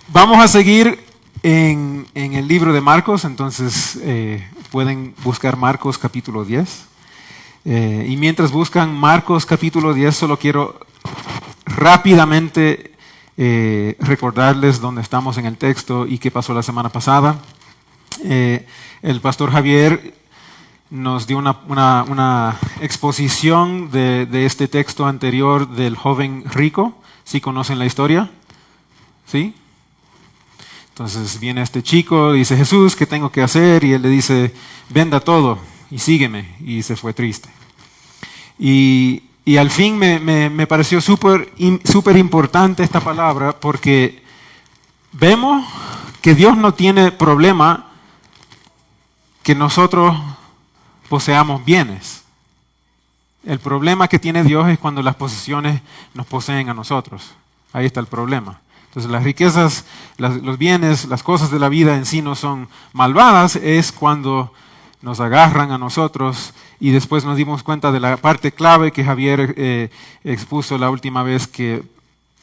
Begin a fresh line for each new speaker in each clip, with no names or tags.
Vamos a seguir en el libro de Marcos, entonces pueden buscar Marcos capítulo 10. Y mientras buscan Marcos capítulo 10, solo quiero rápidamente recordarles dónde estamos en el texto y qué pasó la semana pasada. El pastor Javier nos dio una exposición de este texto anterior del joven rico. ¿Sí conocen la historia? ¿Sí? Entonces viene este chico, dice: Jesús, ¿qué tengo que hacer? Y él le dice: venda todo y sígueme. Y se fue triste. Y al fin me pareció súper importante esta palabra, porque vemos que Dios no tiene problema que nosotros poseamos bienes. El problema que tiene Dios es cuando las posesiones nos poseen a nosotros. Ahí está el problema. Entonces las riquezas, los bienes, las cosas de la vida en sí no son malvadas, es cuando nos agarran a nosotros. Y después nos dimos cuenta de la parte clave que Javier expuso la última vez, que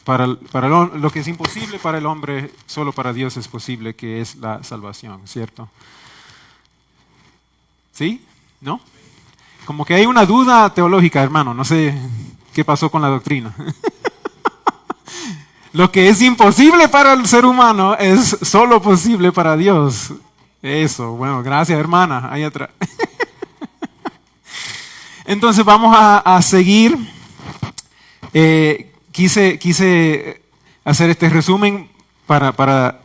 para lo que es imposible para el hombre, solo para Dios es posible, que es la salvación, ¿cierto? ¿Sí? ¿No? Como que hay una duda teológica, hermano, no sé qué pasó con la doctrina. Lo que es imposible para el ser humano es solo posible para Dios. Eso, bueno, gracias, hermana, ahí atrás. Entonces vamos a seguir. Quise hacer este resumen para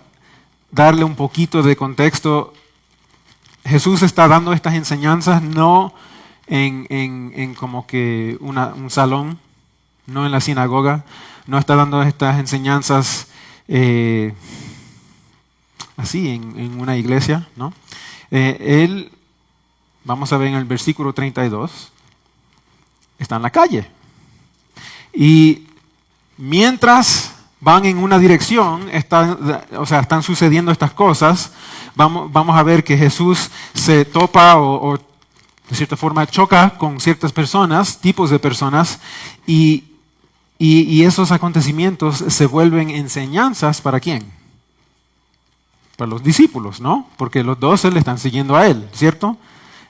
darle un poquito de contexto. Jesús está dando estas enseñanzas no en como que un salón, no en la sinagoga. No está dando estas enseñanzas así en una iglesia, ¿no? Él, vamos a ver en el versículo 32, está en la calle. Y mientras van en una dirección, están sucediendo estas cosas, vamos a ver que Jesús se topa o de cierta forma choca con ciertas personas, tipos de personas, y esos acontecimientos se vuelven enseñanzas ¿para quién? Para los discípulos, ¿no? Porque los 12 le están siguiendo a él, ¿cierto?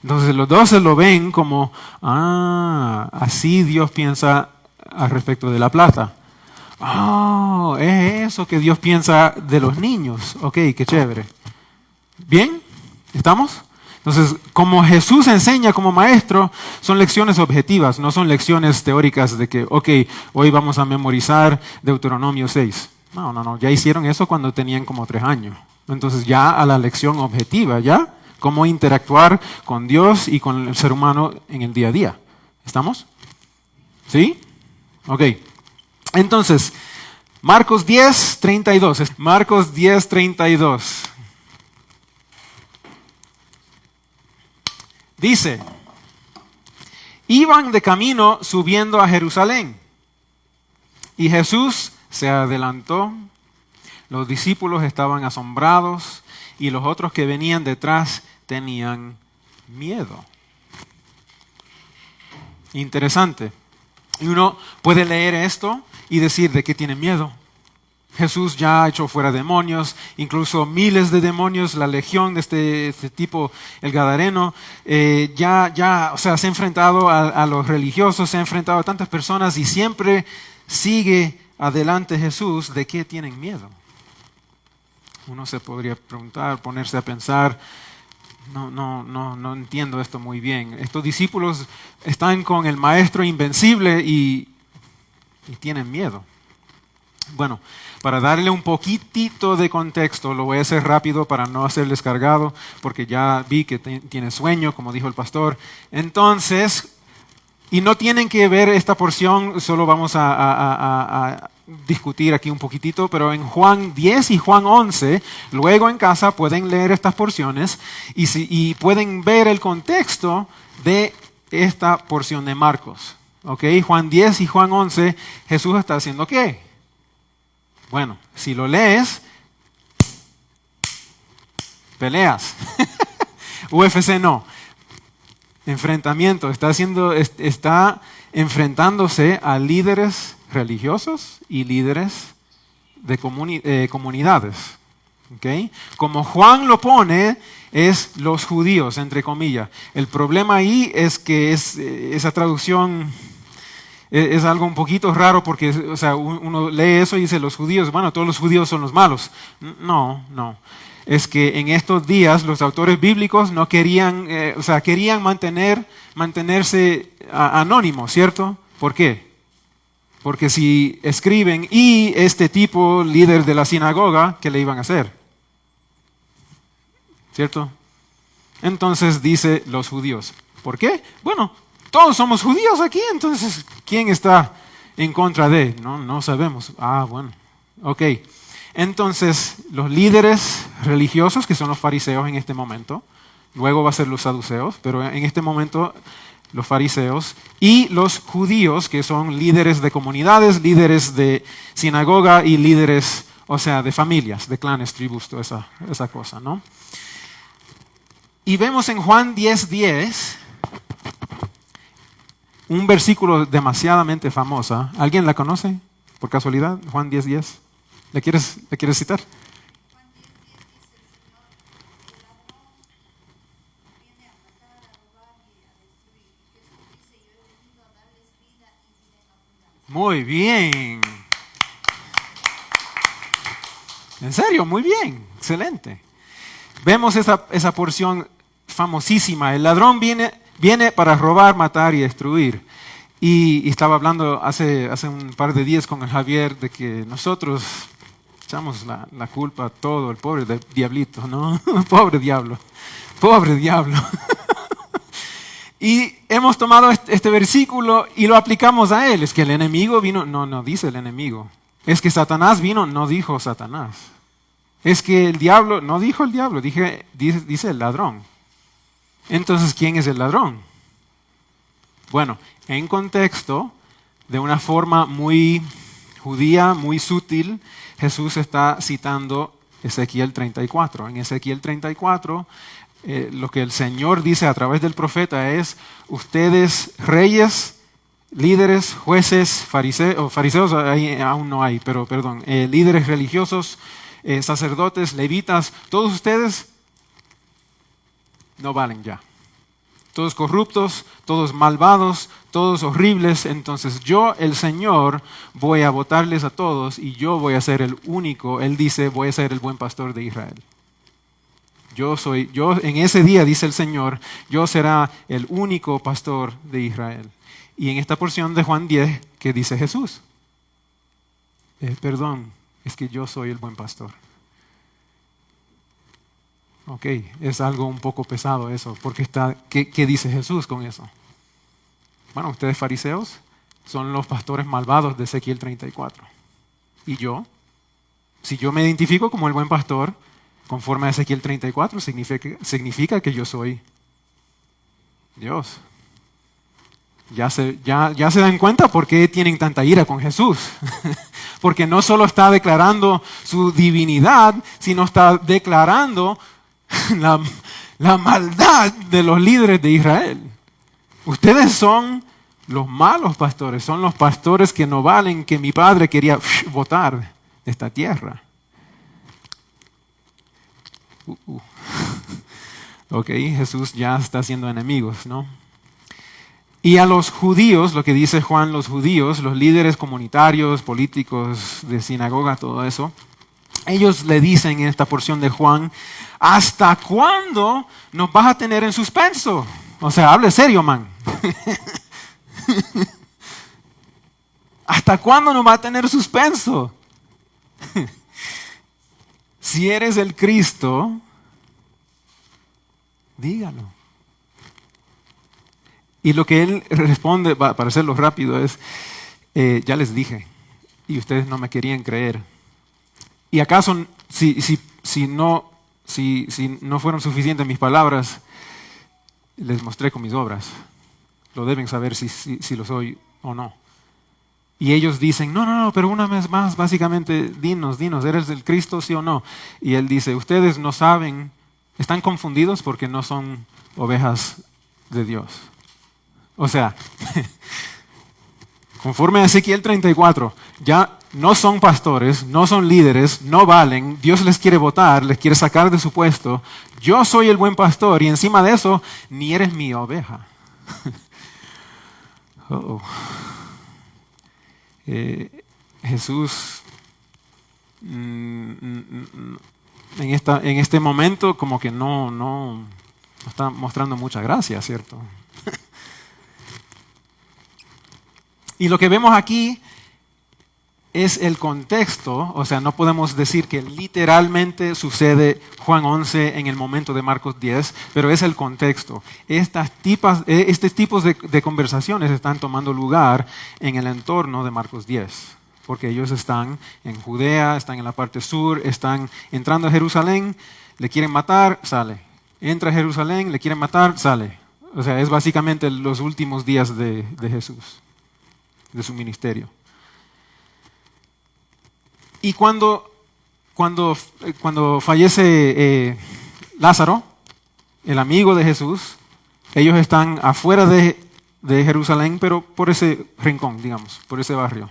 Entonces los 12 lo ven como: así Dios piensa al respecto de la plata. Es eso que Dios piensa de los niños. Ok, qué chévere. ¿Bien? ¿Estamos? Entonces, como Jesús enseña como maestro, son lecciones objetivas, no son lecciones teóricas de que, hoy vamos a memorizar Deuteronomio 6. No, ya hicieron eso cuando tenían como 3 años. Entonces ya a la lección objetiva, ¿ya? Cómo interactuar con Dios y con el ser humano en el día a día. ¿Estamos? ¿Sí? Ok. Entonces, Marcos 10, 32. Marcos 10, 32. Dice: iban de camino subiendo a Jerusalén, y Jesús se adelantó. Los discípulos estaban asombrados, y los otros que venían detrás tenían miedo. Interesante. Y uno puede leer esto y decir: ¿de qué tienen miedo? Jesús ya ha echado fuera demonios, incluso miles de demonios, la legión de este tipo, el Gadareno, se ha enfrentado a los religiosos, se ha enfrentado a tantas personas, y siempre sigue adelante Jesús. ¿De qué tienen miedo? Uno se podría preguntar, ponerse a pensar: no entiendo esto muy bien. Estos discípulos están con el maestro invencible y tienen miedo. Bueno, para darle un poquitito de contexto, lo voy a hacer rápido para no hacerles cargado, porque ya vi que tiene sueño, como dijo el pastor. Entonces, y no tienen que ver esta porción, solo vamos a discutir aquí un poquitito, pero en Juan 10 y Juan 11, luego en casa pueden leer estas porciones y pueden ver el contexto de esta porción de Marcos. ¿Ok? Juan 10 y Juan 11, Jesús está haciendo ¿qué? Bueno, si lo lees, peleas. UFC no. Enfrentamiento. Está enfrentándose a líderes religiosos y líderes de comunidades. ¿Okay? Como Juan lo pone, es los judíos, entre comillas. El problema ahí es que esa traducción es algo un poquito raro porque, o sea, uno lee eso y dice los judíos, bueno, todos los judíos son los malos. No, no. Es que en estos días los autores bíblicos no querían, o sea, querían mantenerse anónimos, ¿cierto? ¿Por qué? Porque si escriben y este tipo, líder de la sinagoga, ¿qué le iban a hacer? ¿Cierto? Entonces dice los judíos. ¿Por qué? Bueno, todos somos judíos aquí, entonces, ¿quién está en contra de? No sabemos. Ah, bueno. Ok. Entonces, los líderes religiosos, que son los fariseos en este momento, luego va a ser los saduceos, pero en este momento los fariseos, y los judíos, que son líderes de comunidades, líderes de sinagoga y líderes, o sea, de familias, de clanes, tribus, toda esa cosa, ¿no? Y vemos en Juan 10:10 un versículo demasiadamente famosa. ¿Alguien la conoce por casualidad? Juan 10:10. ¿Le quieres citar? Muy bien. En serio, muy bien. Excelente. Vemos esa porción famosísima. El ladrón viene para robar, matar y destruir. Y estaba hablando hace un par de días con el Javier de que nosotros echamos la culpa a todo, el pobre diablito, ¿no? Pobre diablo. Pobre diablo. Y hemos tomado este versículo y lo aplicamos a él. Es que el enemigo vino, no dice el enemigo. Es que Satanás vino, no dijo Satanás. Es que el diablo, no dijo el diablo, dice el ladrón. Entonces, ¿quién es el ladrón? Bueno, en contexto, de una forma muy judía, muy sutil, Jesús está citando Ezequiel 34. En Ezequiel 34, lo que el Señor dice a través del profeta es, ustedes reyes, líderes, jueces, fariseos ahí aún no hay, pero perdón, líderes religiosos, sacerdotes, levitas, todos ustedes no valen ya. Todos corruptos, todos malvados, todos horribles. Entonces yo, el Señor, voy a votarles a todos y yo voy a ser el único. Él dice, voy a ser el buen pastor de Israel. Yo en ese día, dice el Señor, yo será el único pastor de Israel. Y en esta porción de Juan 10, ¿qué dice Jesús? Perdón, es que yo soy el buen pastor. Ok, es algo un poco pesado eso, porque ¿qué dice Jesús con eso? Bueno, ustedes fariseos son los pastores malvados de Ezequiel 34. Y yo, si yo me identifico como el buen pastor, conforme a Ezequiel 34, significa que yo soy Dios. Ya se dan cuenta por qué tienen tanta ira con Jesús. Porque no solo está declarando su divinidad, sino está declarando la maldad de los líderes de Israel. Ustedes son los malos pastores, son los pastores que no valen, que mi padre quería botar de esta tierra. Ok, Jesús ya está haciendo enemigos, ¿no? Y a los judíos, lo que dice Juan, los judíos, los líderes comunitarios, políticos, de sinagoga, todo eso, ellos le dicen en esta porción de Juan, ¿hasta cuándo nos vas a tener en suspenso? O sea, hable serio, man. ¿Hasta cuándo nos va a tener suspenso? Si eres el Cristo, dígalo. Y lo que él responde, para hacerlo rápido, es, ya les dije, y ustedes no me querían creer. ¿Y acaso si no fueron suficientes mis palabras, les mostré con mis obras? Lo deben saber si lo soy o no. Y ellos dicen, no, pero una vez más, básicamente, dinos, ¿eres el Cristo, sí o no? Y él dice, ustedes no saben, están confundidos porque no son ovejas de Dios. O sea, conforme a Ezequiel 34, ya no son pastores, no son líderes, no valen, Dios les quiere botar, les quiere sacar de su puesto. Yo soy el buen pastor y encima de eso, ni eres mi oveja. Uh-oh. Jesús en este momento como que no está mostrando mucha gracia, ¿cierto? Y lo que vemos aquí es el contexto, o sea, no podemos decir que literalmente sucede Juan 11 en el momento de Marcos 10, pero es el contexto. Estos tipos de conversaciones están tomando lugar en el entorno de Marcos 10, porque ellos están en Judea, están en la parte sur, están entrando a Jerusalén, le quieren matar, sale. Entra a Jerusalén, le quieren matar, sale. O sea, es básicamente los últimos días de Jesús, de su ministerio. Y cuando fallece Lázaro, el amigo de Jesús, ellos están afuera de Jerusalén, pero por ese rincón, digamos, por ese barrio.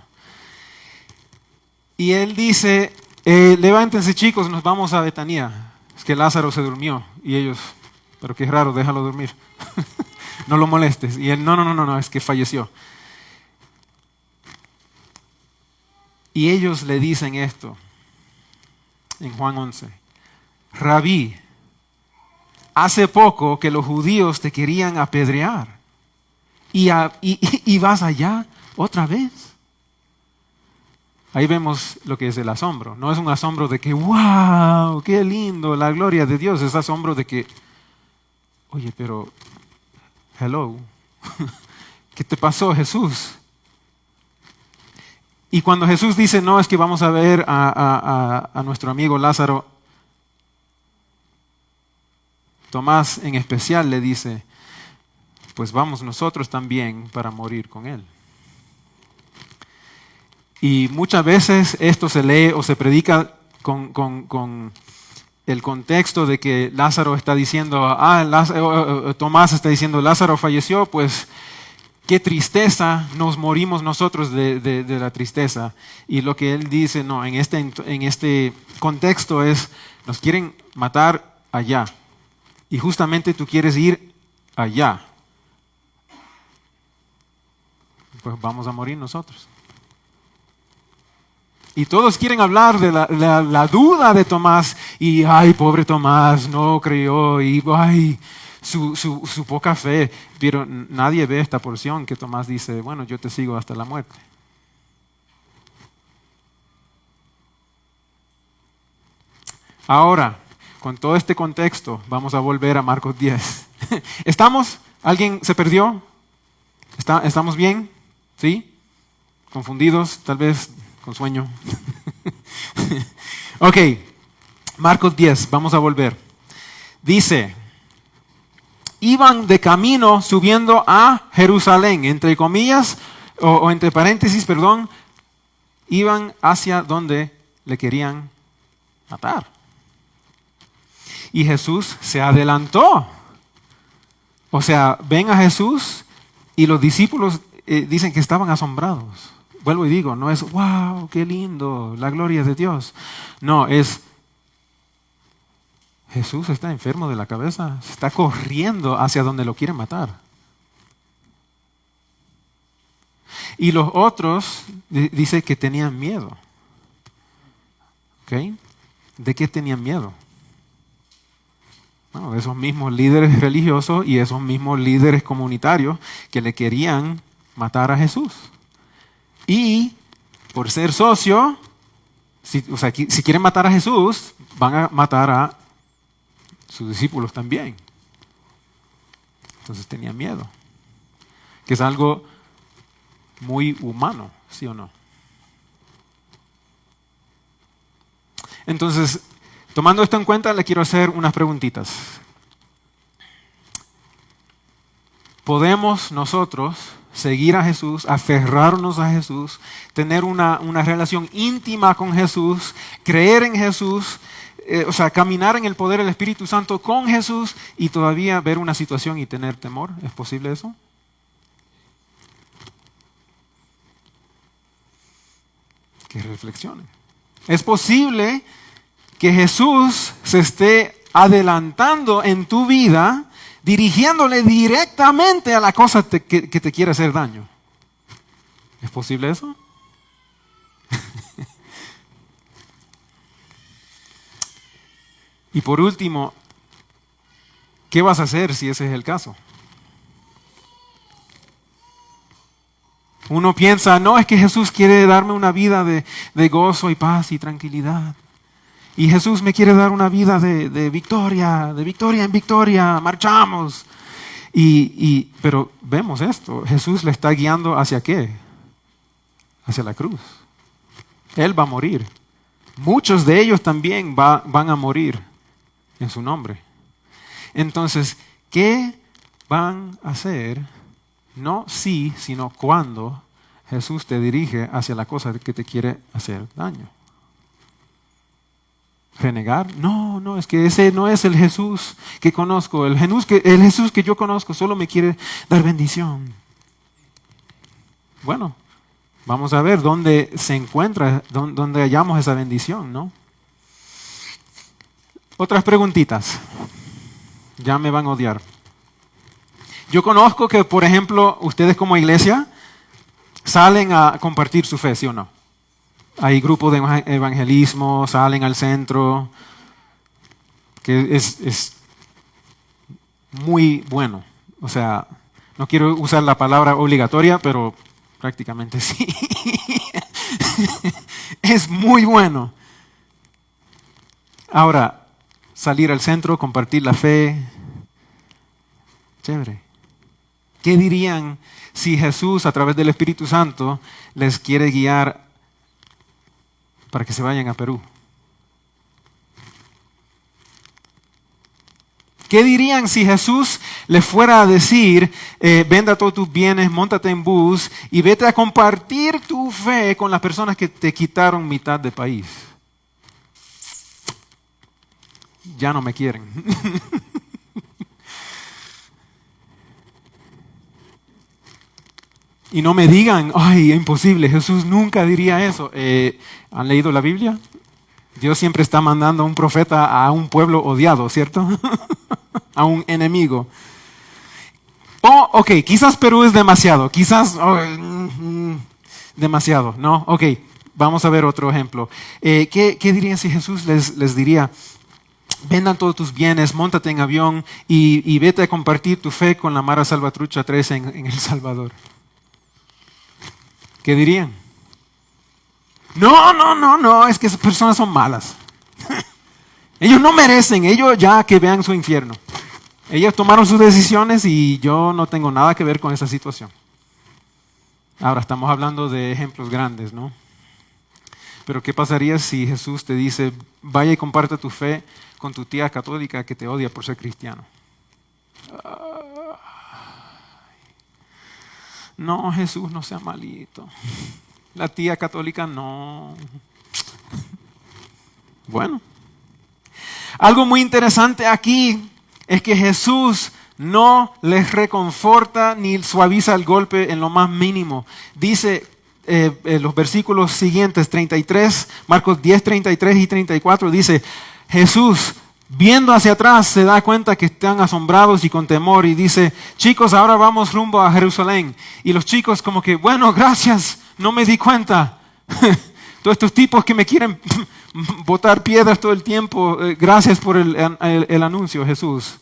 Y él dice, levántense chicos, nos vamos a Betania. Es que Lázaro se durmió. Y ellos, pero qué raro, déjalo dormir. No lo molestes. Y él, no, es que falleció. Y ellos le dicen esto en Juan 11. Rabí, hace poco que los judíos te querían apedrear y vas allá otra vez. Ahí vemos lo que es el asombro. No es un asombro de que, wow, qué lindo, la gloria de Dios. Es asombro de que, oye, pero, hello, ¿qué te pasó, Jesús? Y cuando Jesús dice, no, es que vamos a ver a nuestro amigo Lázaro, Tomás en especial le dice, pues vamos nosotros también para morir con él. Y muchas veces esto se lee o se predica con el contexto de que Lázaro está diciendo, Tomás está diciendo, Lázaro falleció, pues qué tristeza, nos morimos nosotros de la tristeza. Y lo que él dice, no, en este contexto es, nos quieren matar allá. Y justamente tú quieres ir allá. Pues vamos a morir nosotros. Y todos quieren hablar de la duda de Tomás. Y, ay, pobre Tomás, no creyó. Y, ay, su poca fe. Pero nadie ve esta porción que Tomás dice, bueno, yo te sigo hasta la muerte. Ahora, con todo este contexto, vamos a volver a Marcos 10. ¿Estamos? ¿Alguien se perdió? ¿Estamos bien? ¿Sí? ¿Confundidos? Tal vez con sueño. Ok, Marcos 10, vamos a volver. Dice, iban de camino subiendo a Jerusalén, entre comillas, o entre paréntesis, perdón, iban hacia donde le querían matar. Y Jesús se adelantó. O sea, ven a Jesús y los discípulos dicen que estaban asombrados. Vuelvo y digo, no es, wow, qué lindo, la gloria de Dios. No, es, Jesús está enfermo de la cabeza, está corriendo hacia donde lo quieren matar. Y los otros dice que tenían miedo. ¿Ok? ¿De qué tenían miedo? Bueno, esos mismos líderes religiosos y esos mismos líderes comunitarios que le querían matar a Jesús. Y por ser socio, si quieren matar a Jesús, van a matar a sus discípulos también. Entonces tenían miedo. Que es algo muy humano, ¿sí o no? Entonces, tomando esto en cuenta, le quiero hacer unas preguntitas. ¿Podemos nosotros seguir a Jesús, aferrarnos a Jesús, tener una relación íntima con Jesús, creer en Jesús, caminar en el poder del Espíritu Santo con Jesús y todavía ver una situación y tener temor? ¿Es posible eso? que reflexionen. Es posible que Jesús se esté adelantando en tu vida, dirigiéndole directamente a la cosa que te quiere hacer daño. ¿Es posible eso? Y por último, ¿qué vas a hacer si ese es el caso? Uno piensa, no, es que Jesús quiere darme una vida de gozo y paz y tranquilidad. Y Jesús me quiere dar una vida de victoria en victoria, marchamos. Pero vemos esto, Jesús le está guiando ¿hacia qué? Hacia la cruz. Él va a morir. Muchos de ellos también van a morir en su nombre. Entonces, ¿qué van a hacer? No si, sino cuando Jesús te dirige hacia la cosa que te quiere hacer daño. ¿Renegar? No, es que ese no es el Jesús que conozco. El Jesús que yo conozco solo me quiere dar bendición. Bueno, vamos a ver dónde se encuentra, dónde hallamos esa bendición, ¿no? Otras preguntitas. Ya me van a odiar. Yo conozco que, por ejemplo, ustedes como iglesia salen a compartir su fe, ¿sí o no? Hay grupos de evangelismo, salen al centro, que es muy bueno. O sea, no quiero usar la palabra obligatoria, pero prácticamente sí. Es muy bueno. Ahora, salir al centro, compartir la fe, chévere. ¿Qué dirían si Jesús, a través del Espíritu Santo, les quiere guiar para que se vayan a Perú? ¿Qué dirían si Jesús les fuera a decir, venda todos tus bienes, móntate en bus y vete a compartir tu fe con las personas que te quitaron mitad del país? Ya no me quieren. Y no me digan, ay, es imposible, Jesús nunca diría eso. ¿Han leído la Biblia? Dios siempre está mandando a un profeta a un pueblo odiado, ¿cierto? A un enemigo. Ok, quizás Perú es demasiado, quizás demasiado, ¿no? Ok, vamos a ver otro ejemplo. ¿Qué dirían si Jesús les diría, vendan todos tus bienes, móntate en avión y vete a compartir tu fe con la Mara Salvatrucha 3 en El Salvador? ¿Qué dirían? No, es que esas personas son malas. Ellos no merecen, ellos ya que vean su infierno. Ellos tomaron sus decisiones y yo no tengo nada que ver con esa situación. Ahora estamos hablando de ejemplos grandes, ¿no? Pero ¿qué pasaría si Jesús te dice, vaya y comparte tu fe con tu tía católica que te odia por ser cristiano? No, Jesús, no sea malito. La tía católica no. Bueno, algo muy interesante aquí es que Jesús no les reconforta ni suaviza el golpe en lo más mínimo. Dice los versículos siguientes, 33, Marcos 10, 33 y 34, dice, Jesús, viendo hacia atrás, se da cuenta que están asombrados y con temor y dice, chicos, ahora vamos rumbo a Jerusalén. Y los chicos como que, bueno, gracias, no me di cuenta. Todos estos tipos que me quieren botar piedras todo el tiempo, gracias por el anuncio, Jesús.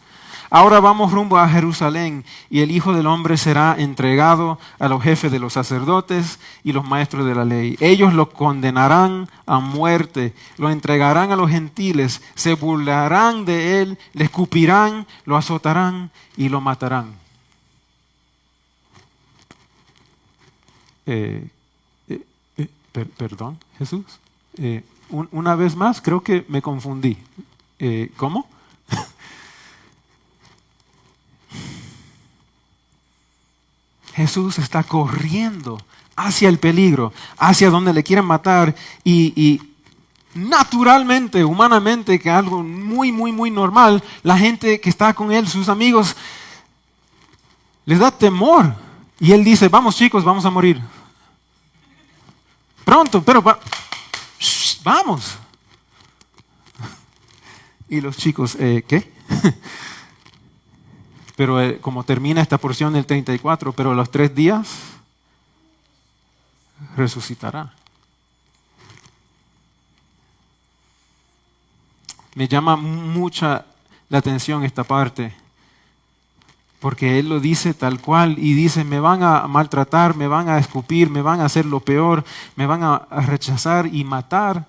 Ahora vamos rumbo a Jerusalén y el Hijo del Hombre será entregado a los jefes de los sacerdotes y los maestros de la ley. Ellos lo condenarán a muerte, lo entregarán a los gentiles, se burlarán de él, le escupirán, lo azotarán y lo matarán. Perdón, Jesús. Una vez más, creo que me confundí. ¿Cómo? Jesús está corriendo hacia el peligro, hacia donde le quieren matar y naturalmente, humanamente, que algo muy normal, la gente que está con él, sus amigos, les da temor. Y él dice, vamos chicos, vamos a morir. pronto, pero vamos. Y los chicos, ¿qué? Pero como termina esta porción del 34, pero a los 3 días resucitará. Me llama mucha la atención esta parte, porque Él lo dice tal cual y dice, me van a maltratar, me van a escupir, me van a hacer lo peor, me van a rechazar y matar.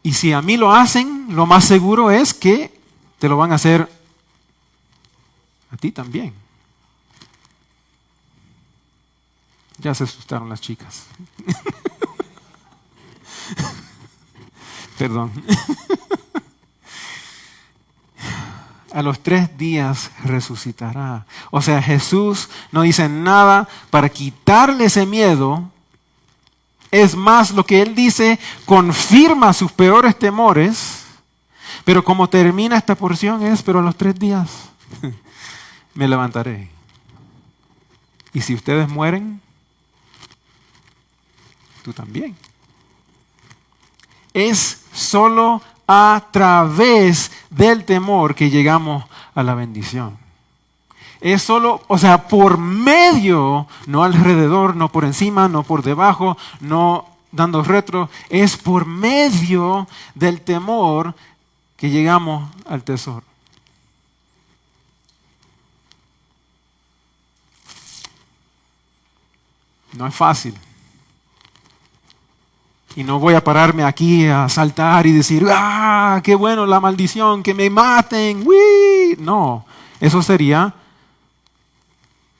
Y si a mí lo hacen, lo más seguro es que te lo van a hacer a ti también. Ya se asustaron las chicas. Perdón. A los 3 días resucitará. O sea, Jesús no dice nada para quitarle ese miedo. Es más, lo que Él dice confirma sus peores temores. Pero como termina esta porción es, pero a los 3 días me levantaré. Y si ustedes mueren, tú también. Es solo a través del temor que llegamos a la bendición. Es solo, o sea, por medio, no alrededor, no por encima, no por debajo, no dando retro, es por medio del temor que llegamos al tesoro. No es fácil. Y no voy a pararme aquí a saltar y decir, ¡ah, qué bueno la maldición, que me maten! ¡Uy! No, eso sería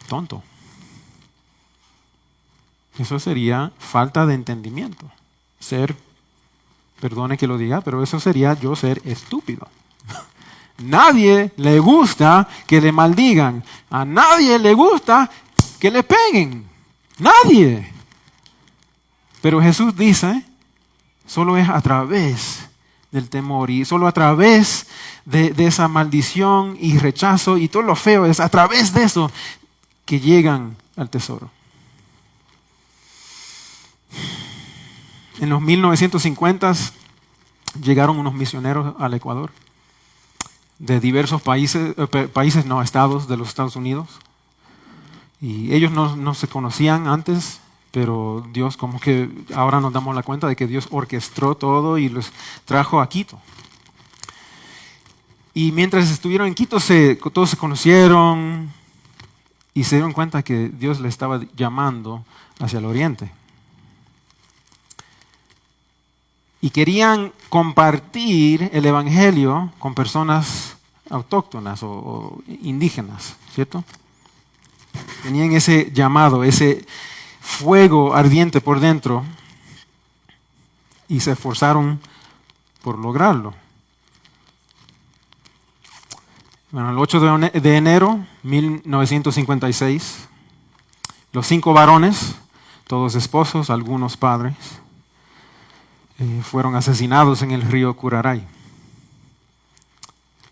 tonto. Eso sería falta de entendimiento. Perdone que lo diga, pero eso sería yo ser estúpido. Nadie le gusta que le maldigan. A nadie le gusta que le peguen. Nadie. Pero Jesús dice, solo es a través del temor y solo a través de esa maldición y rechazo y todo lo feo, es a través de eso que llegan al tesoro. En los 1950 llegaron unos misioneros al Ecuador de diversos estados de los Estados Unidos. Y ellos no se conocían antes, pero Dios como que ahora nos damos la cuenta de que Dios orquestó todo y los trajo a Quito. Y mientras estuvieron en Quito, todos se conocieron y se dieron cuenta que Dios les estaba llamando hacia el oriente. Y querían compartir el evangelio con personas autóctonas o indígenas, ¿cierto? Tenían ese llamado, ese fuego ardiente por dentro y se esforzaron por lograrlo. Bueno, el 8 de enero de 1956, los 5 varones, todos esposos, algunos padres, fueron asesinados en el río Curaray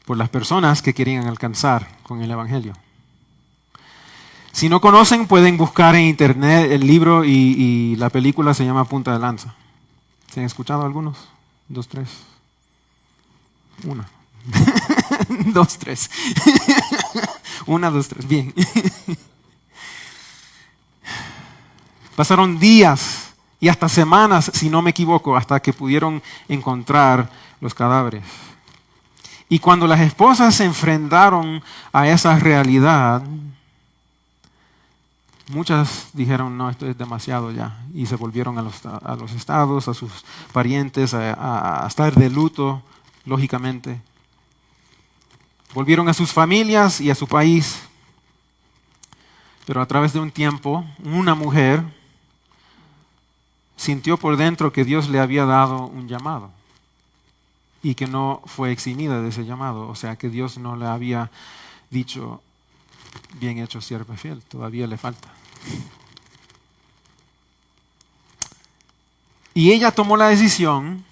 por las personas que querían alcanzar con el evangelio. Si no conocen, pueden buscar en internet el libro y la película se llama Punta de Lanza. ¿Se han escuchado algunos? 2, 3. 1. 2, 3. 1, 2, 3. Bien. Pasaron días y hasta semanas, si no me equivoco, hasta que pudieron encontrar los cadáveres. Y cuando las esposas se enfrentaron a esa realidad, muchas dijeron, no, esto es demasiado ya. Y se volvieron a los estados, a sus parientes, a estar de luto, lógicamente. Volvieron a sus familias y a su país. Pero a través de un tiempo, una mujer sintió por dentro que Dios le había dado un llamado y que no fue eximida de ese llamado. O sea, que Dios no le había dicho, bien hecho, sierva fiel, todavía le falta. Y ella tomó la decisión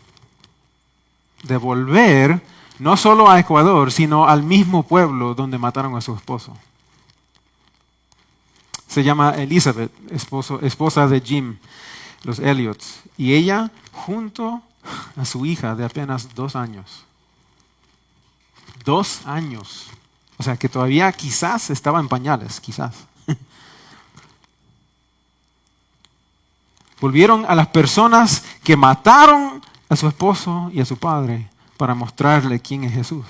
de volver no solo a Ecuador, sino al mismo pueblo donde mataron a su esposo. Se llama Elizabeth, esposa de Jim. los Elliots, y ella junto a su hija de apenas 2 años. 2 años. O sea, que todavía quizás estaba en pañales, quizás. Volvieron a las personas que mataron a su esposo y a su padre para mostrarle quién es Jesús.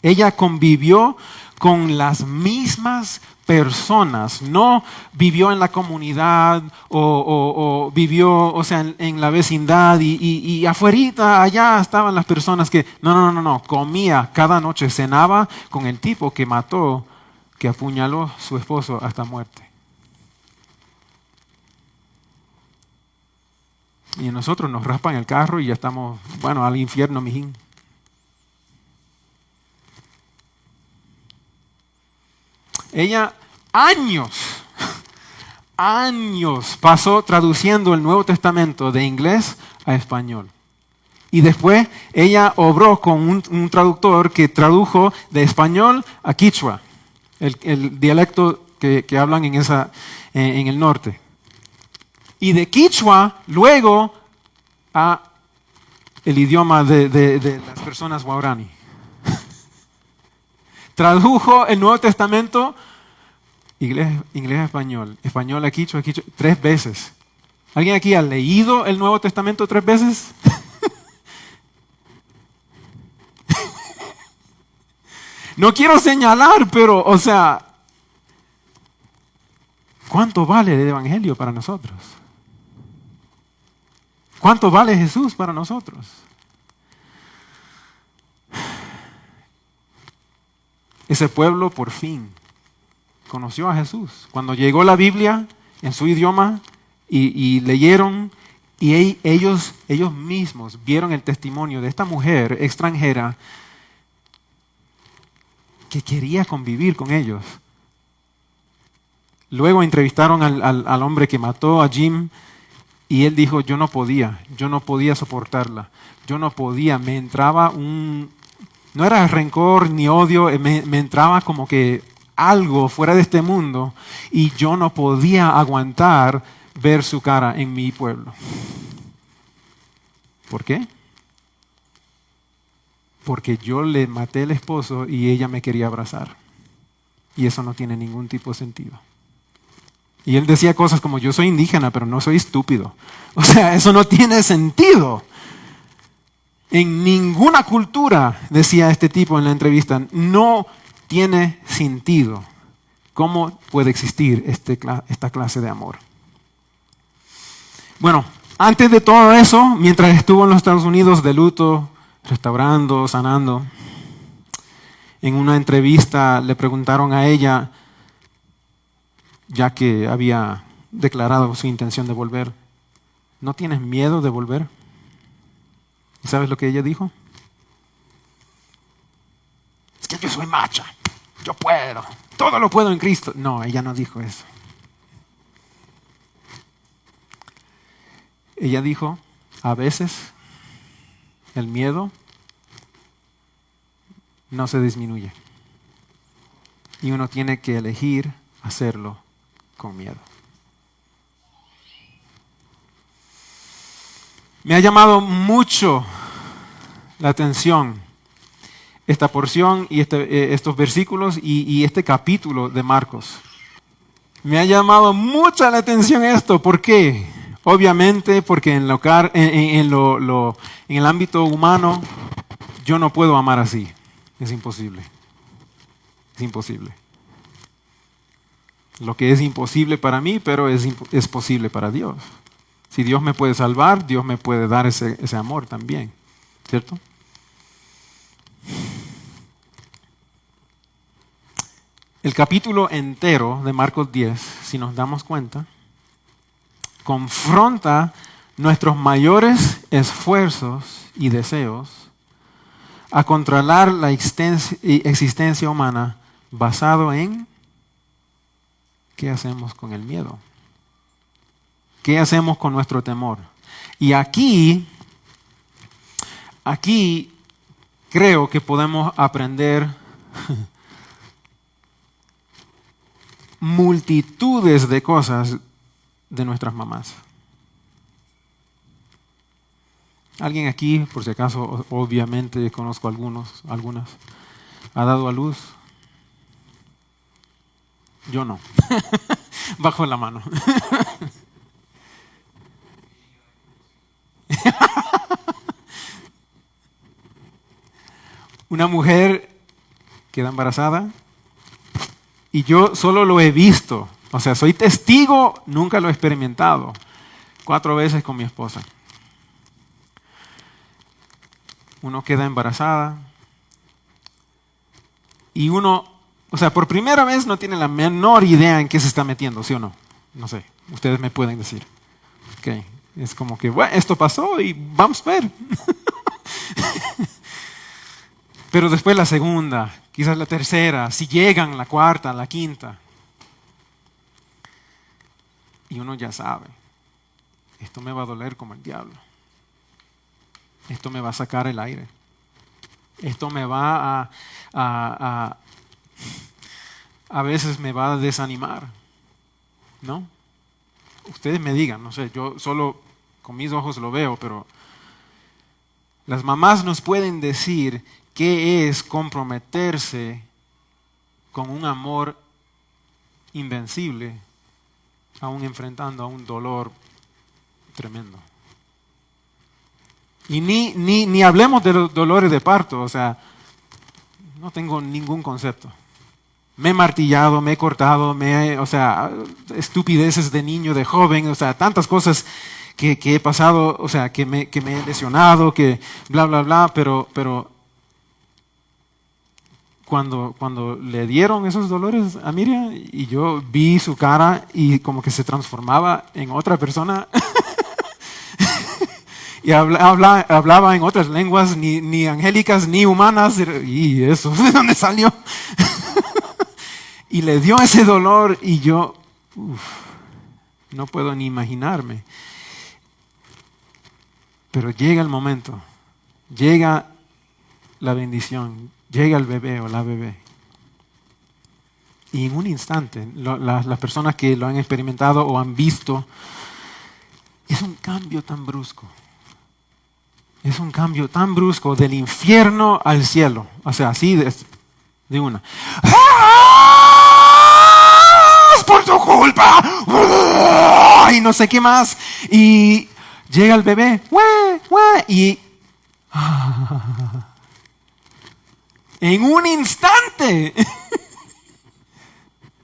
Ella convivió con las mismas personas, no vivió en la comunidad o vivió, o sea, en la vecindad y afuerita, allá estaban las personas que, no, comía cada noche, cenaba con el tipo que mató, que apuñaló a su esposo hasta muerte. Y nosotros nos raspan el carro y ya estamos, bueno, al infierno, mijín. Ella años pasó traduciendo el Nuevo Testamento de inglés a español. Y después ella obró con un traductor que tradujo de español a quichua, el dialecto que hablan en el norte. Y de quichua luego a el idioma de las personas guaraní. Tradujo el Nuevo Testamento inglés a español, español a quichua, 3 veces. ¿Alguien aquí ha leído el Nuevo Testamento 3 veces? No quiero señalar, pero, o sea, ¿cuánto vale el Evangelio para nosotros? ¿Cuánto vale Jesús para nosotros? Ese pueblo por fin conoció a Jesús. Cuando llegó la Biblia en su idioma y leyeron, y ellos mismos vieron el testimonio de esta mujer extranjera que quería convivir con ellos. Luego entrevistaron al hombre que mató a Jim y él dijo, yo no podía soportarla, yo no podía, me entraba no era rencor ni odio, me entraba como que algo fuera de este mundo y yo no podía aguantar ver su cara en mi pueblo. ¿Por qué? Porque yo le maté al esposo y ella me quería abrazar. Y eso no tiene ningún tipo de sentido. Y él decía cosas como, yo soy indígena, pero no soy estúpido. O sea, eso no tiene sentido. En ninguna cultura, decía este tipo en la entrevista, no tiene sentido. ¿Cómo puede existir esta clase de amor? Bueno, antes de todo eso, mientras estuvo en los Estados Unidos de luto, restaurando, sanando, en una entrevista le preguntaron a ella, ya que había declarado su intención de volver, ¿no tienes miedo de volver? ¿Y sabes lo que ella dijo? Es que yo soy macha, yo puedo, todo lo puedo en Cristo. No, ella no dijo eso. Ella dijo, a veces el miedo no se disminuye. Y uno tiene que elegir hacerlo con miedo. Me ha llamado mucho la atención esta porción y estos versículos y este capítulo de Marcos. Me ha llamado mucha la atención esto. ¿Por qué? Obviamente porque en el ámbito humano yo no puedo amar así. Es imposible. Es imposible. Lo que es imposible para mí, pero es posible para Dios. Si Dios me puede salvar, Dios me puede dar ese amor también. ¿Cierto? El capítulo entero de Marcos 10, si nos damos cuenta, confronta nuestros mayores esfuerzos y deseos a controlar la existencia humana basado en ¿qué hacemos con el miedo? ¿Qué hacemos con nuestro temor? Y aquí creo que podemos aprender multitudes de cosas de nuestras mamás. ¿Alguien aquí, por si acaso, obviamente conozco algunas, ha dado a luz? Yo no. Bajo la mano. Una mujer queda embarazada y yo solo lo he visto. O sea, soy testigo, nunca lo he experimentado. 4 veces con mi esposa. Uno queda embarazada y uno, o sea, por primera vez no tiene la menor idea en qué se está metiendo, ¿sí o no? No sé, ustedes me pueden decir. Okay. Es como que, bueno, esto pasó y vamos a ver. Pero después la segunda, quizás la tercera, si llegan la cuarta, la quinta. Y uno ya sabe, esto me va a doler como el diablo. Esto me va a sacar el aire. Esto me va a veces me va a desanimar. ¿No? Ustedes me digan, no sé, yo solo con mis ojos lo veo, pero las mamás nos pueden decir qué es comprometerse con un amor invencible, aún enfrentando a un dolor tremendo. Y ni hablemos de los dolores de parto, o sea, no tengo ningún concepto. Me he martillado, me he cortado, o sea, estupideces de niño, de joven, o sea, tantas cosas que he pasado, o sea, que me he lesionado, que bla, bla, bla, pero cuando le dieron esos dolores a Miriam y yo vi su cara y como que se transformaba en otra persona y hablaba en otras lenguas, ni angélicas ni humanas, y eso, ¿de dónde salió? Y le dio ese dolor y yo, no puedo ni imaginarme. Pero llega el momento, llega la bendición, llega el bebé o la bebé. Y en un instante, las personas que lo han experimentado o han visto, es un cambio tan brusco. Es un cambio tan brusco del infierno al cielo. O sea, así de una. ¡Ah! ¡Es por tu culpa! ¡Ah! Y no sé qué más. Y llega el bebé. ¡Ué! ¡Ué! Y en un instante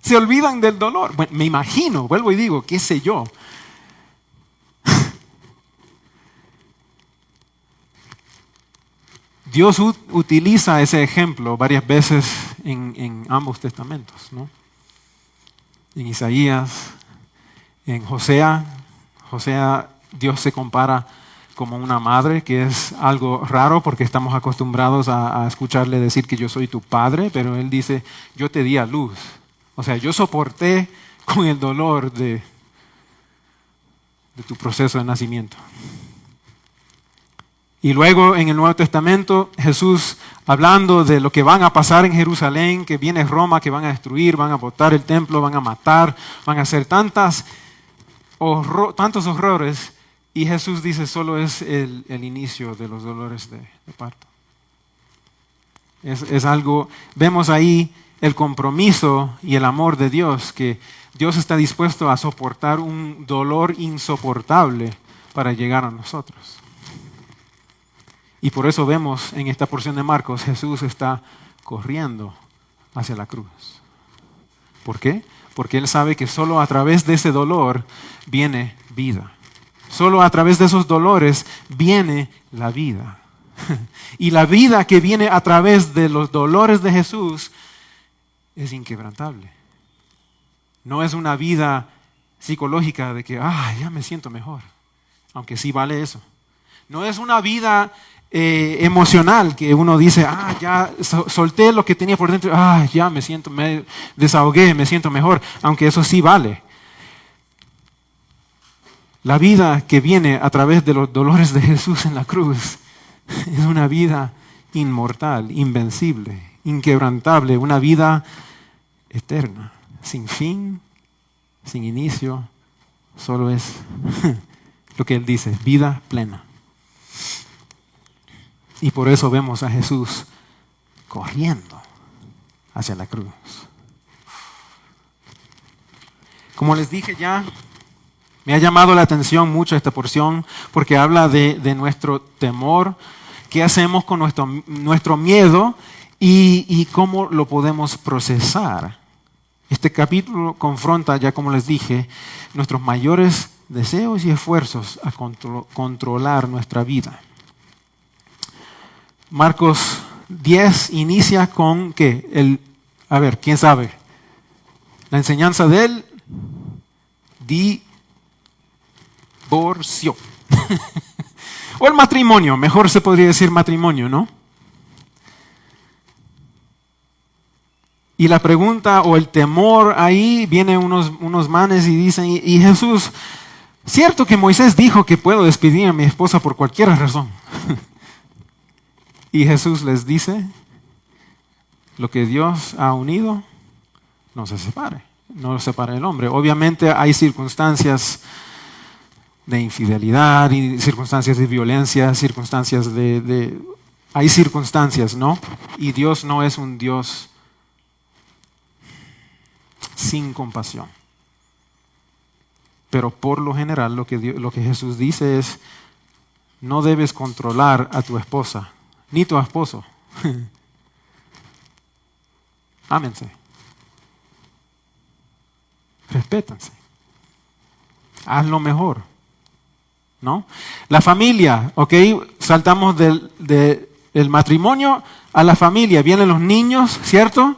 se olvidan del dolor. Bueno, me imagino, vuelvo y digo, qué sé yo. Dios utiliza ese ejemplo varias veces en ambos testamentos, ¿no? En Isaías, en Hosea. Dios se compara como una madre, que es algo raro porque estamos acostumbrados a escucharle decir que yo soy tu padre, pero Él dice, yo te di a luz. O sea, yo soporté con el dolor de tu proceso de nacimiento. Y luego en el Nuevo Testamento, Jesús hablando de lo que van a pasar en Jerusalén, que viene Roma, que van a destruir, van a botar el templo, van a matar, van a hacer tantos horrores. Y Jesús dice, solo es el inicio de los dolores de parto. Es algo, vemos ahí el compromiso y el amor de Dios, que Dios está dispuesto a soportar un dolor insoportable para llegar a nosotros. Y por eso vemos en esta porción de Marcos, Jesús está corriendo hacia la cruz. ¿Por qué? Porque Él sabe que solo a través de ese dolor viene vida. Solo a través de esos dolores viene la vida. Y la vida que viene a través de los dolores de Jesús es inquebrantable. No es una vida psicológica de que, ya me siento mejor, aunque sí vale eso. No es una vida emocional que uno dice, ya solté lo que tenía por dentro, ya me desahogué, me siento mejor, aunque eso sí vale. La vida que viene a través de los dolores de Jesús en la cruz es una vida inmortal, invencible, inquebrantable, una vida eterna. sin fin, sin inicio, solo es lo que Él dice, vida plena. Y por eso vemos a Jesús corriendo hacia la cruz. Como les dije ya, me ha llamado la atención mucho esta porción porque habla de nuestro temor, qué hacemos con nuestro miedo y cómo lo podemos procesar. Este capítulo confronta, ya como les dije, nuestros mayores deseos y esfuerzos a controlar nuestra vida. Marcos 10 inicia con ¿qué? A ver, ¿quién sabe? La enseñanza del divorcio. O el matrimonio, mejor se podría decir matrimonio, ¿no? Y la pregunta o el temor ahí, vienen unos manes y dicen, y Jesús, cierto que Moisés dijo que puedo despedir a mi esposa por cualquier razón. Y Jesús les dice, lo que Dios ha unido, no se separe, no lo separe el hombre. Obviamente hay circunstancias de infidelidad y circunstancias de violencia, circunstancias hay circunstancias, ¿no? Y Dios no es un Dios sin compasión. Pero por lo general lo que Jesús dice es, no debes controlar a tu esposa, ni tu esposo. Ámense. Respétense. Haz lo mejor. ¿No? La familia, ¿ok? Saltamos del matrimonio a la familia. Vienen los niños, ¿cierto?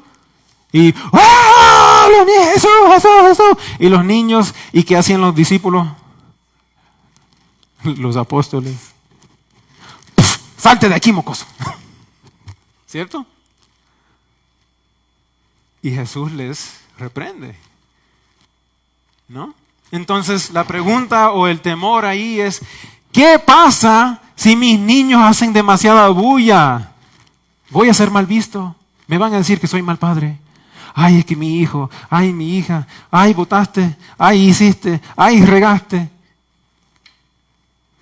Y ¡ah! Los niños, Jesús. Y los niños, ¿y qué hacían los discípulos? Los apóstoles. Salte de aquí, mocoso. ¿Cierto? Y Jesús les reprende. ¿No? Entonces la pregunta o el temor ahí es, ¿qué pasa si mis niños hacen demasiada bulla? ¿Voy a ser mal visto? ¿Me van a decir que soy mal padre? Ay, es que mi hijo, ay, mi hija, ay, botaste, ay, hiciste, ay, regaste.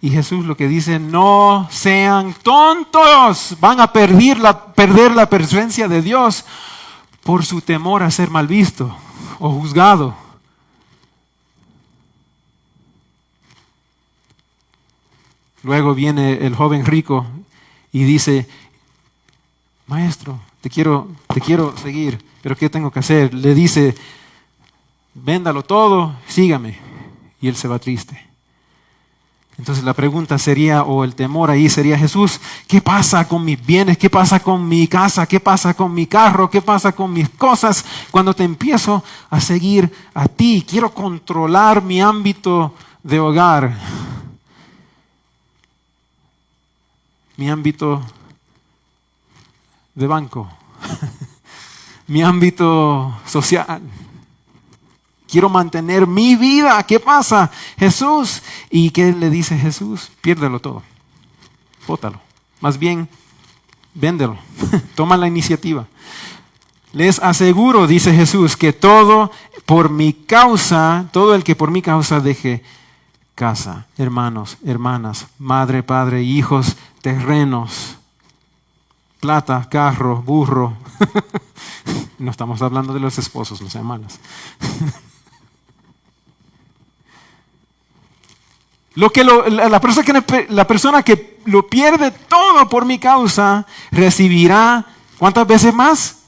Y Jesús lo que dice, no sean tontos, van a perder la presencia de Dios por su temor a ser mal visto o juzgado. Luego viene el joven rico y dice, maestro, te quiero seguir, pero ¿qué tengo que hacer? Le dice, véndalo todo, sígame. Y él se va triste. Entonces la pregunta sería, o el temor ahí sería, Jesús, ¿qué pasa con mis bienes? ¿Qué pasa con mi casa? ¿Qué pasa con mi carro? ¿Qué pasa con mis cosas? Cuando te empiezo a seguir a ti, quiero controlar mi ámbito de hogar. Mi ámbito de banco, mi ámbito social. Quiero mantener mi vida. ¿Qué pasa, Jesús? ¿Y qué le dice Jesús? Piérdelo todo. Bótalo. Más bien, véndelo. Toma la iniciativa. Les aseguro, dice Jesús, que todo el que por mi causa deje casa, hermanos, hermanas, madre, padre, hijos, terrenos, plata, carro, burro. No estamos hablando de los esposos, los hermanos. La persona que lo pierde todo por mi causa recibirá, ¿cuántas veces más?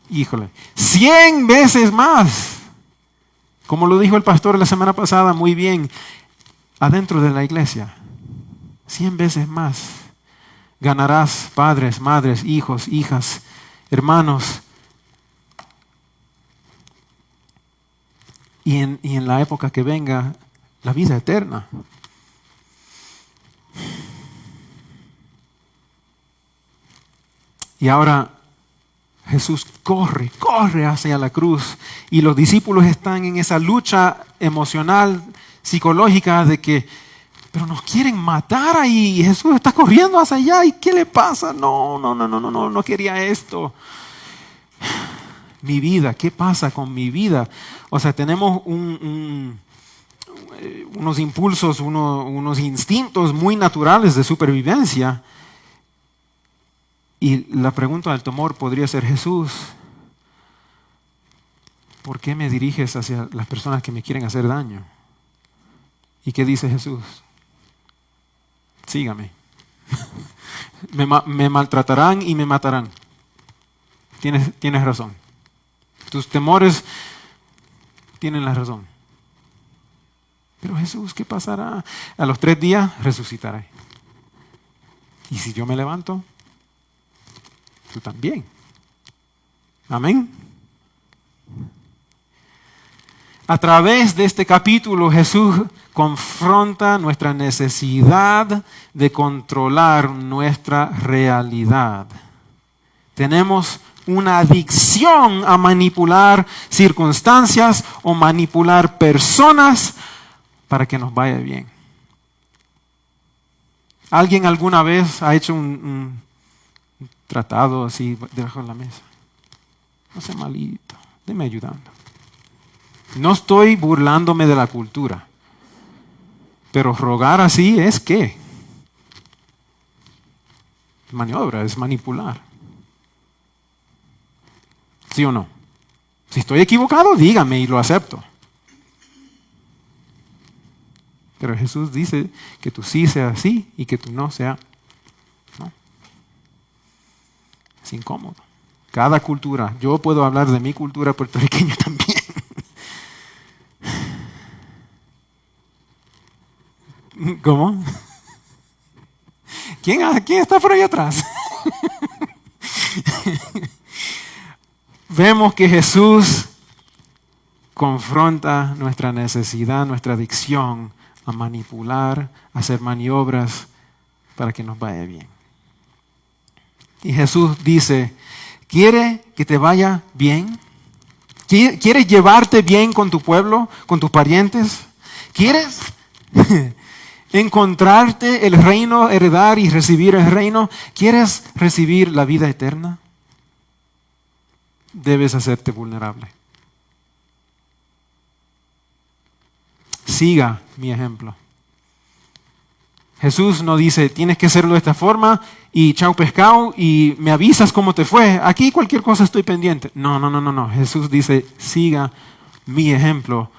Híjole, 100 veces más. Como lo dijo el pastor la semana pasada muy bien, adentro de la iglesia, 100 veces más. Ganarás padres, madres, hijos, hijas, hermanos. Y en la época que venga, la vida eterna. Y ahora Jesús corre hacia la cruz y los discípulos están en esa lucha emocional, psicológica de que, pero nos quieren matar ahí. Jesús está corriendo hacia allá y ¿qué le pasa? No quería esto. mi vida? ¿Qué pasa con mi vida? O sea, tenemos unos impulsos, unos instintos muy naturales de supervivencia. Y la pregunta del temor podría ser: Jesús, ¿por qué me diriges hacia las personas que me quieren hacer daño? ¿Y qué dice Jesús? Sígame. Me maltratarán y me matarán. Tienes razón. Tus temores tienen la razón. Pero Jesús, ¿qué pasará? A los 3 días resucitaré. Y si yo me levanto, tú también. Amén. A través de este capítulo, Jesús confronta nuestra necesidad de controlar nuestra realidad. Tenemos una adicción a manipular circunstancias o manipular personas para que nos vaya bien. ¿Alguien alguna vez ha hecho un tratado así debajo de la mesa? No sea malito, déme ayudando. No estoy burlándome de la cultura, pero rogar así es ¿qué? Maniobra, es manipular. ¿Sí o no? Si estoy equivocado, dígame y lo acepto. Pero Jesús dice que tú sí sea así y que tú no sea no. Es incómodo. Cada cultura, yo puedo hablar de mi cultura puertorriqueña también. ¿Cómo? ¿Quién está por ahí atrás? Vemos que Jesús confronta nuestra necesidad, nuestra adicción a manipular, a hacer maniobras para que nos vaya bien. Y Jesús dice: ¿quiere que te vaya bien? ¿Quieres llevarte bien con tu pueblo, con tus parientes? ¿Quieres encontrarte el reino, heredar y recibir el reino? ¿Quieres recibir la vida eterna? Debes hacerte vulnerable. Siga mi ejemplo. Jesús no dice: tienes que hacerlo de esta forma y chao pescado y me avisas cómo te fue. Aquí cualquier cosa estoy pendiente. No. Jesús dice: siga mi ejemplo,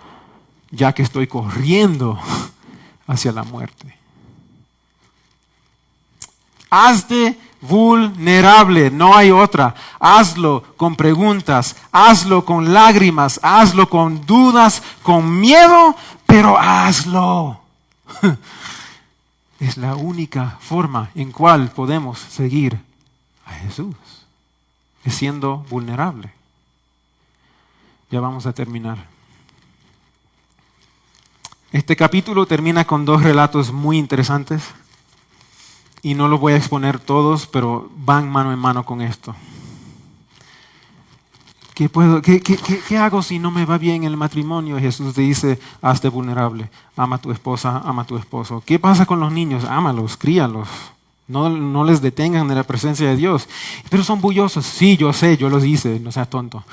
ya que estoy corriendo hacia la muerte. Hazte vulnerable, no hay otra. Hazlo con preguntas, hazlo con lágrimas, hazlo con dudas, con miedo, pero hazlo. Es la única forma en cual podemos seguir a Jesús, es siendo vulnerable. Ya vamos a terminar. Este capítulo termina con 2 relatos muy interesantes y no los voy a exponer todos, pero van mano en mano con esto. ¿Qué hago si no me va bien el matrimonio? Jesús te dice: hazte vulnerable, ama a tu esposa, ama a tu esposo. ¿Qué pasa con los niños? Ámalos, críalos. No les detengan de la presencia de Dios. Pero son bullosos. Sí, yo sé, yo los hice, no seas tonto.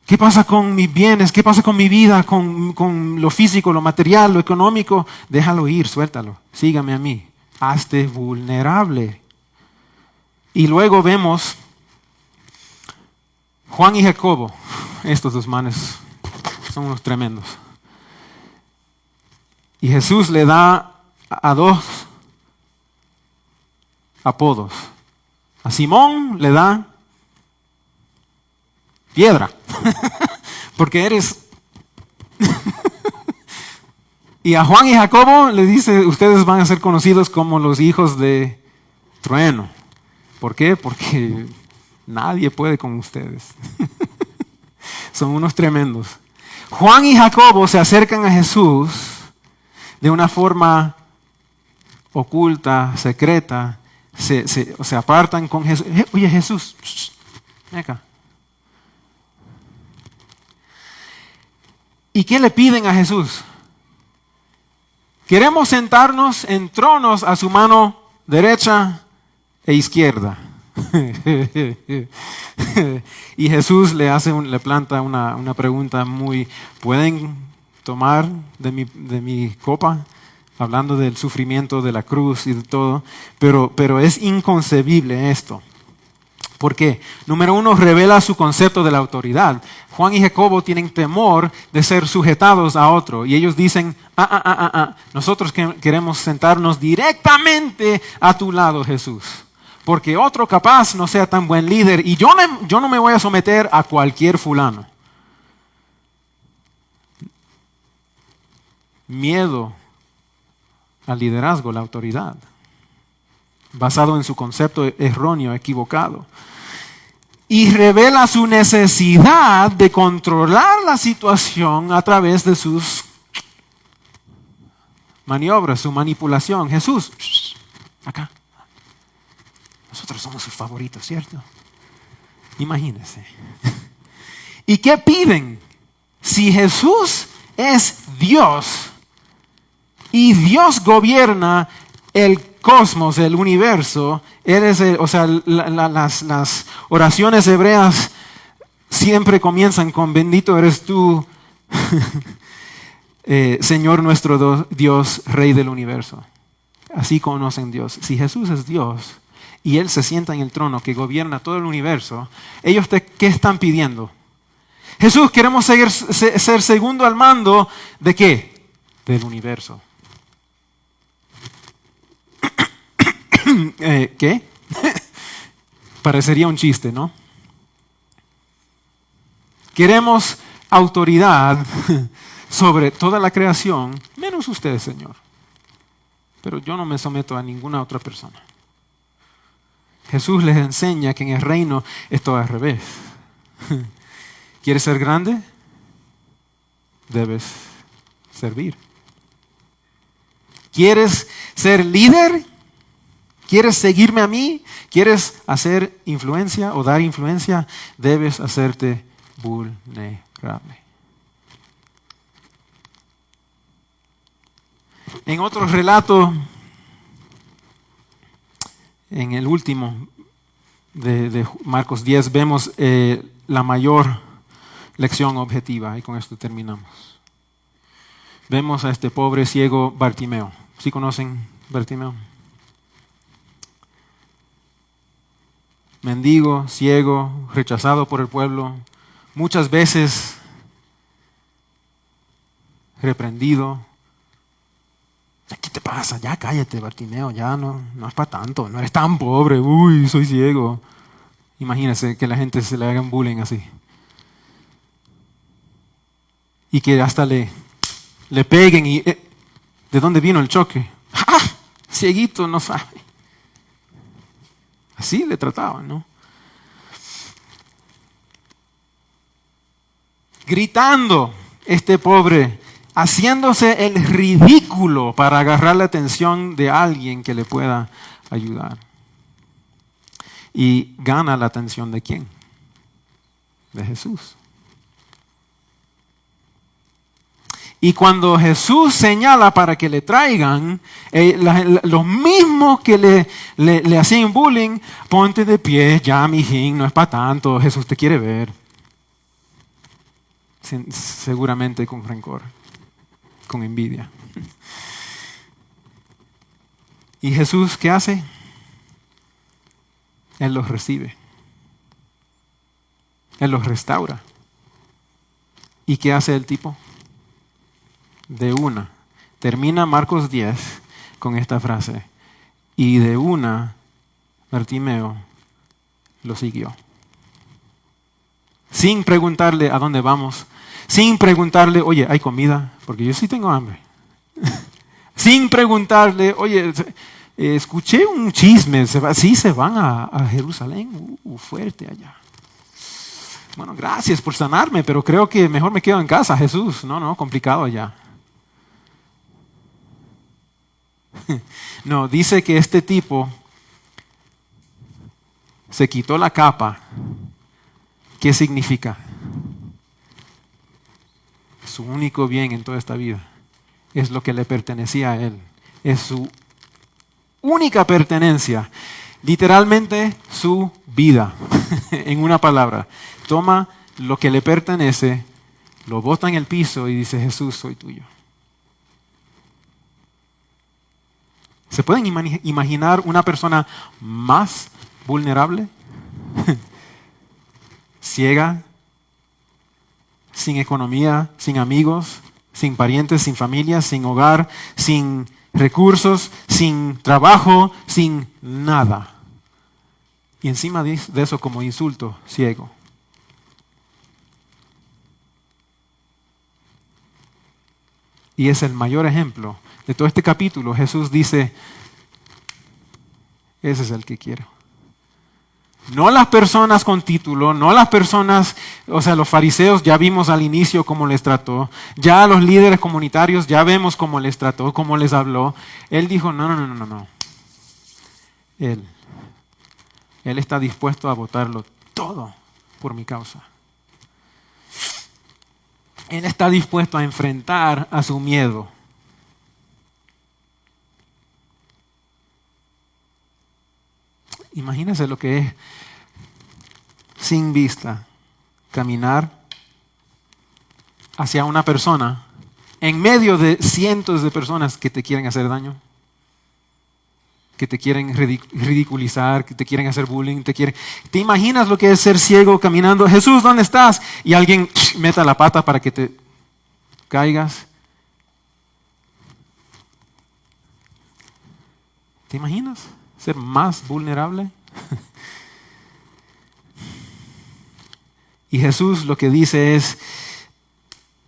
¿Qué pasa con mis bienes? ¿Qué pasa con mi vida? Con lo físico, lo material, lo económico. Déjalo ir, suéltalo. Sígame a mí. Hazte vulnerable. Y luego vemos Juan y Jacobo. Estos 2 manes son unos tremendos. Y Jesús le da a 2 apodos. A Simón le da piedra, porque eres... Y a Juan y Jacobo le dice: ustedes van a ser conocidos como los hijos de trueno. ¿Por qué? Porque nadie puede con ustedes. Son unos tremendos. Juan y Jacobo se acercan a Jesús de una forma oculta, secreta. Se apartan con Jesús. Oye, Jesús, ven acá. ¿Y qué le piden a Jesús? Queremos sentarnos en tronos a su mano derecha e izquierda. Y Jesús le planta una pregunta muy, ¿pueden tomar de mi copa? Hablando del sufrimiento de la cruz y de todo, pero es inconcebible esto. ¿Por qué? Número uno, revela su concepto de la autoridad. Juan y Jacobo tienen temor de ser sujetados a otro y ellos dicen, nosotros queremos sentarnos directamente a tu lado, Jesús, porque otro capaz no sea tan buen líder y yo no me voy a someter a cualquier fulano. Miedo al liderazgo, la autoridad, basado en su concepto erróneo, equivocado. Y revela su necesidad de controlar la situación a través de sus maniobras, su manipulación. Jesús, acá. Nosotros somos sus favoritos, ¿cierto? Imagínense. ¿Y qué piden? Si Jesús es Dios y Dios gobierna el cosmos, el universo, las oraciones hebreas siempre comienzan con bendito eres tú, Señor nuestro Dios, Rey del universo. Así conocen Dios. Si Jesús es Dios y Él se sienta en el trono que gobierna todo el universo, ellos ¿qué están pidiendo? Jesús, queremos ser segundo al mando ¿de qué? Del universo. ¿Qué? Parecería un chiste, ¿no? Queremos autoridad sobre toda la creación, menos usted, Señor. Pero yo no me someto a ninguna otra persona. Jesús les enseña que en el reino es todo al revés. ¿Quieres ser grande? Debes servir. ¿Quieres ser líder? ¿Quieres seguirme a mí? ¿Quieres hacer influencia o dar influencia? Debes hacerte vulnerable. En otro relato, en el último de Marcos 10, vemos la mayor lección objetiva y con esto terminamos. Vemos a este pobre ciego Bartimeo. ¿Sí conocen Bartimeo? Mendigo, ciego, rechazado por el pueblo, muchas veces reprendido. ¿Qué te pasa? Ya cállate, Bartimeo, ya no es para tanto, no eres tan pobre, uy, soy ciego. Imagínense que la gente se le haga un bullying así. Y que hasta le peguen y ¿de dónde vino el choque? ¡Ah! Cieguito, no sabe. Así le trataban, ¿no? Gritando, este pobre, haciéndose el ridículo para agarrar la atención de alguien que le pueda ayudar. Y gana la atención ¿de quién? De Jesús. Y cuando Jesús señala para que le traigan, los mismos que le hacían bullying, ponte de pie, ya mijín, no es para tanto, Jesús te quiere ver. Seguramente con rencor, con envidia. ¿Y Jesús qué hace? Él los recibe. Él los restaura. ¿Y qué hace el tipo? De una. Termina Marcos 10 con esta frase. Y de una, Bartimeo lo siguió. Sin preguntarle a dónde vamos. Sin preguntarle, oye, ¿hay comida? Porque yo sí tengo hambre. Sin preguntarle, oye, escuché un chisme, sí se van a Jerusalén, fuerte allá. Bueno, gracias por sanarme, pero creo que mejor me quedo en casa, Jesús. No, complicado allá. No, dice que este tipo se quitó la capa. ¿Qué significa? Su único bien en toda esta vida es lo que le pertenecía a él. Es su única pertenencia. Literalmente su vida. en una palabra. Toma lo que le pertenece, lo bota en el piso y dice, Jesús, soy tuyo. ¿Se pueden imaginar una persona más vulnerable? Ciega, sin economía, sin amigos, sin parientes, sin familia, sin hogar, sin recursos, sin trabajo, sin nada. Y encima de eso, como insulto, ciego. Y es el mayor ejemplo de todo este capítulo. Jesús dice, ese es el que quiero. No las personas con título, no las personas, o sea, los fariseos ya vimos al inicio cómo les trató, ya los líderes comunitarios ya vemos cómo les trató, cómo les habló. Él dijo, no. Él está dispuesto a botarlo todo por mi causa. Él está dispuesto a enfrentar a su miedo. Imagínense lo que es sin vista caminar hacia una persona en medio de cientos de personas que te quieren hacer daño, que te quieren ridiculizar, que te quieren hacer bullying, ¿Te imaginas lo que es ser ciego caminando? Jesús, ¿dónde estás? Y alguien meta la pata para que te caigas. ¿Te imaginas ser más vulnerable? Y Jesús lo que dice es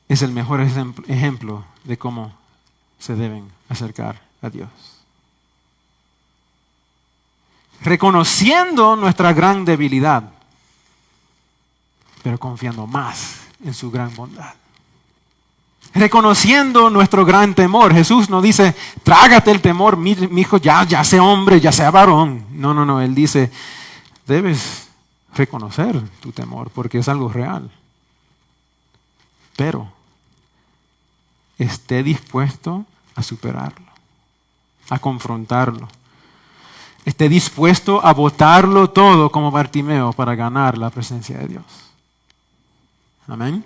el mejor ejemplo de cómo se deben acercar a Dios. Reconociendo nuestra gran debilidad, pero confiando más en su gran bondad. Reconociendo nuestro gran temor. Jesús no dice, trágate el temor, mi hijo, ya sea hombre, ya sea varón. No. Él dice, debes reconocer tu temor porque es algo real. Pero esté dispuesto a superarlo, a confrontarlo. Esté dispuesto a botarlo todo como Bartimeo para ganar la presencia de Dios. Amén.